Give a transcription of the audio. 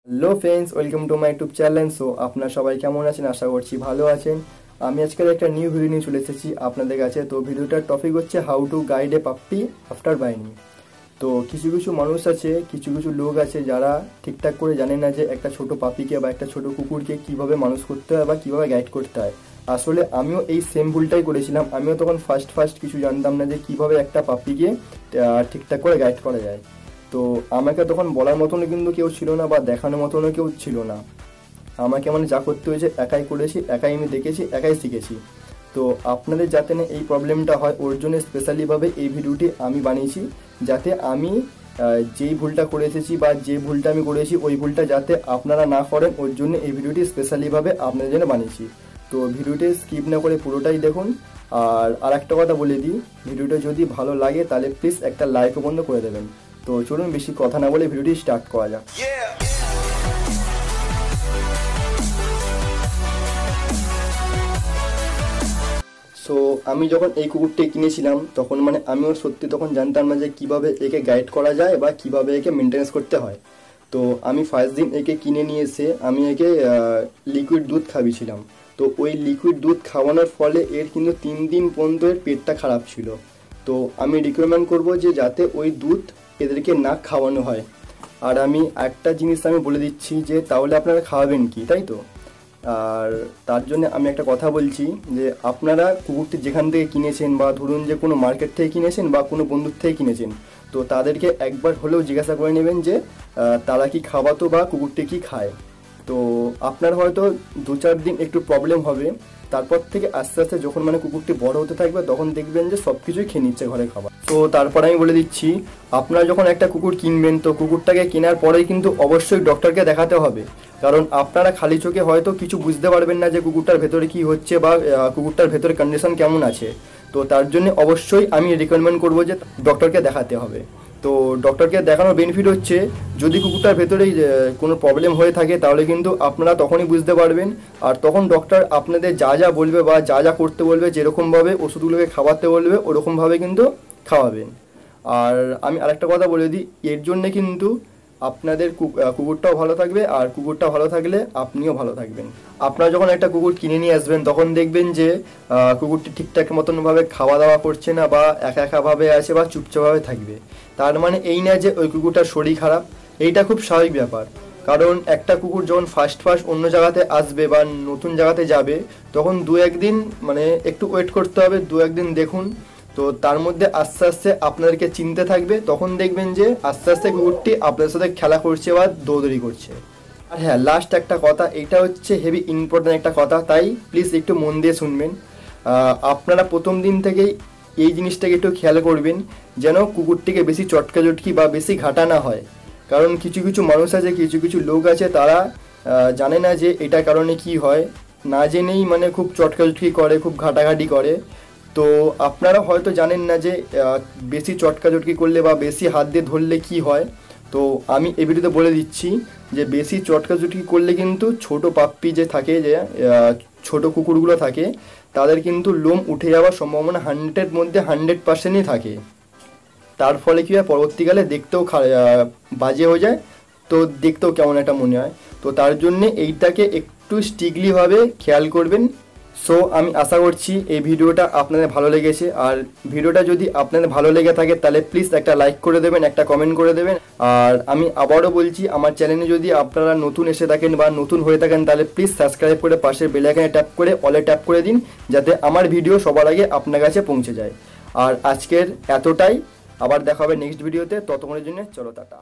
Hello friends, welcome to my YouTube channel. So আপনারা সবাই কেমন আছেন? আশা করছি ভালো আছেন। আমি আজকের একটা নিউ ভিডিও নিয়ে চলে এসেছি আপনাদের কাছে। তো ভিডিওটার টপিক হচ্ছে how to guide a puppy after buying. তো কিছু কিছু মানুষ আছে, কিছু কিছু লোক আছে যারা ঠিকঠাক করে জানে না যে একটা ছোট পাপিকে বা একটা ছোট কুকুরকে কিভাবে মানুষ করতে হয় বা কিভাবে গাইড করতে হয়। আসলে আমিও এই সেম ভুলটাই করেছিলাম। আমিও তখন ফার্স্ট কিছু জানতাম না যে কিভাবে একটা পাপিকে ঠিকঠাক করে গাইড করা যায়। তো আমাকে তখন বলার মতনও কিন্তু কেউ ছিল না বা দেখানোর মতনও কেউ ছিল না। আমাকে যা করতে হয়েছে একাই করেছি, একাই আমি দেখেছি, একাই শিখেছি। তো আপনাদের যাতে না এই প্রবলেমটা হয় ওর জন্য স্পেশালিভাবে এই ভিডিওটি আমি বানিয়েছি, যাতে আমি যেই ভুলটা করে এসেছি বা যে ভুলটা আমি করেছি ওই ভুলটা যাতে আপনারা না করেন, ওর জন্য এই ভিডিওটি স্পেশালিভাবে আপনাদের জন্য বানিয়েছি। তো ভিডিওটি স্কিপ না করে পুরোটাই দেখুন। আর একটা কথা বলে দিই, ভিডিওটা যদি ভালো লাগে তাহলে প্লিজ একটা লাইকও বন্ধ করে দেবেন। তো চলুন বেশি কথা না বলে ভিডিওটি স্টার্ট করা যাক। সো আমি যখন এই কুকুরটি কিনেছিলাম তখন আমিও সত্যি তখন জানতাম না যে কীভাবে একে গাইড করা যায় বা কিভাবে একে মেনটেন্স করতে হয়। তো আমি ফার্স্ট দিন একে কিনে নিয়ে এসে আমি একে লিকুইড দুধ খাওয়িয়েছিলাম। তো ওই লিকুইড দুধ খাওয়ানোর ফলে এর কিন্তু 3 দিন পর্যন্ত এর পেটটা খারাপ ছিল। তো আমি রিকমেন্ড করব যে যাতে ওই দুধ এদেরকে না খাওয়ানো হয়। আর আমি একটা জিনিস আমি বলে দিচ্ছি যে তাহলে আপনারা খাওয়াবেন কি, তাই তো? আর তার জন্য আমি একটা কথা বলছি যে আপনারা কুকুরটি যেখান থেকে কিনেছেন বা ধরুন যে কোনো মার্কেট থেকে কিনেছেন বা কোনো বন্ধুর থেকে কিনেছেন, তো তাদেরকে একবার হলেও জিজ্ঞাসা করে নেবেন যে তারা কি খাওয়াতো বা কুকুরটি কি খায়। তো আপনার হয়তো 2-4 দিন একটু প্রবলেম হবে, তারপর থেকে আস্তে আস্তে যখন কুকুরটি বড় হতে থাকবে তখন দেখবেন যে সব কিছুই খেয়ে নিচ্ছে ঘরে খাবার। তো তারপর আমি বলে দিচ্ছি, আপনারা যখন একটা কুকুর কিনবেন তো কুকুরটাকে কেনার পরেই কিন্তু অবশ্যই ডক্টরকে দেখাতে হবে। কারণ আপনারা খালি চোখে হয়তো কিছু বুঝতে পারবেন না যে কুকুরটার ভেতরে কি হচ্ছে বা কুকুরটার ভেতরে কন্ডিশন কেমন আছে। তো তার জন্য অবশ্যই আমি রিকমেন্ড করবো যে ডক্টরকে দেখাতে হবে। তো ডক্টরকে দেখানোর বেনিফিট হচ্ছে, যদি কুকুরটার ভেতরে কোনো প্রবলেম হয়ে থাকে তাহলে কিন্তু আপনারা তখনই বুঝতে পারবেন। আর তখন ডক্টর আপনাদের যা যা বলবে বা যা যা করতে বলবে, যেরকমভাবে ওষুধগুলোকে খাওয়াতে বলবে ওরকমভাবে কিন্তু খাওয়াবেন। আর আমি আরেকটা কথা বলে দিই, এর জন্যে কিন্তু আপনাদের কুকুরটাও ভালো থাকবে, আর কুকুরটা ভালো থাকলে আপনিও ভালো থাকবেন। আপনারা যখন একটা কুকুর কিনে নিয়ে আসবেন তখন দেখবেন যে কুকুরটি ঠিকঠাক মতনভাবে খাওয়া দাওয়া করছে না বা একা একাভাবে আছে বা চুপচাপভাবে থাকবে। তার মানে এই না যে ওই কুকুরটার শরীর খারাপ, এইটা খুব স্বাভাবিক ব্যাপার। কারণ একটা কুকুর যখন ফার্স্ট অন্য জায়গাতে আসবে বা নতুন জায়গাতে যাবে তখন 2-1 দিন একটু ওয়েট করতে হবে, 2-1 দিন দেখুন। তো তার মধ্যে আস্তে আস্তে আপনাদেরকে চিনতে থাকবে, তখন দেখবেন যে আস্তে আস্তে কুকুরটি আপনাদের সাথে খেলা করছে বা দৌড়দৌড়ি করছে। আর হ্যাঁ, লাস্ট একটা কথা, এটা হচ্ছে হেভি ইম্পর্টেন্ট একটা কথা, তাই প্লিজ একটু মন দিয়ে শুনবেন। আপনারা প্রথম দিন থেকেই এই জিনিসটাকে একটু খেয়াল করবেন যেন কুকুরটিকে বেশি চটকাচটকি বা বেশি ঘাটা না হয়। কারণ কিছু কিছু মানুষ আছে, কিছু কিছু লোক আছে, তারা জানে না যে এটার কারণে কি হয়, না জেনেই খুব চটকাচটকি করে, খুব ঘাটাঘাটি করে। তো আপনারা হয়তো জানেন না যে বেশি চটকাচটকি করলে বা বেশি হাত দিয়ে ধরলে কি হয়। তো আমি এই ভিডিওতে বলে দিচ্ছি যে বেশি চটকাচটকি করলে কিন্তু ছোট পাপ্পি যে থাকে, যে ছোট কুকুরগুলো থাকে, তাদের কিন্তু লোম উঠে যাওয়ার সম্ভাবনা 100-এর মধ্যে 100%ই থাকে। তার ফলে কী হয়, পরবর্তীকালে দেখতেও বাজে হয়ে যায়, তো দেখতেও কেমন একটা মনে হয়। তো তার জন্যে এইটাকে একটু স্ট্রিক্টলিভাবে খেয়াল করবেন। সো আমি আশা করছি এই ভিডিওটা আপনাদের ভালো লেগেছে। আর ভিডিওটা যদি আপনাদের ভালো লেগে থাকে তাহলে প্লিজ একটা লাইক করে দেবেন, একটা কমেন্ট করে দেবেন। আর আমি আবারও বলছি, আমার চ্যানেলে যদি আপনারা নতুন এসে থাকেন বা নতুন হয়ে থাকেন তাহলে প্লিজ সাবস্ক্রাইব করে পাশের বেল আইকনে ট্যাপ করে অলে ট্যাপ করে দিন, যাতে আমার ভিডিও সবার আগে আপনার কাছে পৌঁছে যায়। আর আজকের এতটাই, আবার দেখা হবে নেক্সট ভিডিওতে। ততক্ষণের জন্য চলো টাটা।